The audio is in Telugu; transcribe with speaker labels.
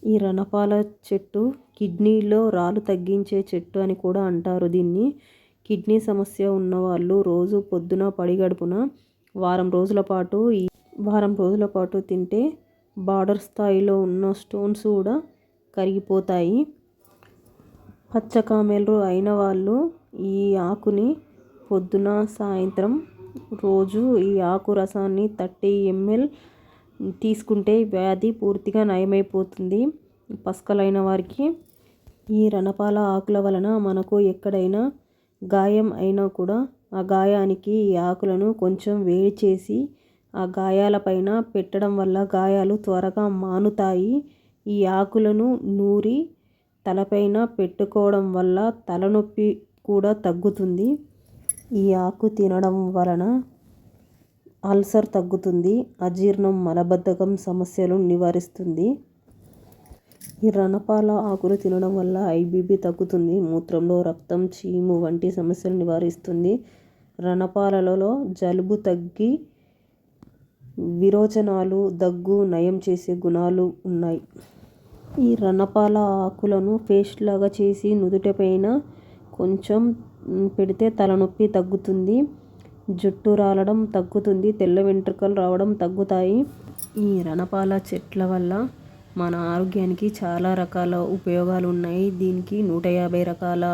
Speaker 1: ఈ రణపాల చెట్టు కిడ్నీలో రాళ్ళు తగ్గించే చెట్టు అని కూడా అంటారు దీన్ని. కిడ్నీ సమస్య ఉన్నవాళ్ళు రోజు పొద్దున పడిగడుపున వారం రోజుల పాటు తింటే బార్డర్ స్థాయిలో ఉన్న స్టోన్స్ కూడా కరిగిపోతాయి. పచ్చకామెర్లు అయిన వాళ్ళు ఈ ఆకుని పొద్దున సాయంత్రం రోజు ఈ ఆకు రసాన్ని 30 ml తీసుకుంటే వ్యాధి పూర్తిగా నయమైపోతుంది పస్కలైన వారికి. ఈ రణపాల ఆకుల వలన మనకు ఎక్కడైనా గాయం అయినా కూడా ఆ గాయానికి ఈ ఆకులను కొంచెం వేడి చేసి ఆ గాయాలపైన పెట్టడం వల్ల గాయాలు త్వరగా మానుతాయి. ఈ ఆకులను నూరి తలపైన పెట్టుకోవడం వల్ల తలనొప్పి కూడా తగ్గుతుంది. ఈ ఆకు తినడం వలన అల్సర్ తగ్గుతుంది. అజీర్ణం, మలబద్ధకం సమస్యలు నివారిస్తుంది. ఈ రణపాల ఆకులు తినడం వల్ల IBP తగ్గుతుంది. మూత్రంలో రక్తం, చీము వంటి సమస్యలు నివారిస్తుంది. రణపాలలో జలుబు తగ్గి విరోచనాలు, దగ్గు నయం చేసే గుణాలు ఉన్నాయి. ఈ రణపాల ఆకులను పేస్ట్ లాగా చేసి నుదుటిపైన కొంచెం పెడితే తలనొప్పి తగ్గుతుంది. జుట్టు రాలడం తగ్గుతుంది. తెల్ల వెంట్రుకలు రావడం తగ్గుతాయి. ఈ రణపాల చెట్ల వల్ల మన ఆరోగ్యానికి చాలా రకాల ఉపయోగాలు ఉన్నాయి. దీనికి 150 రకాల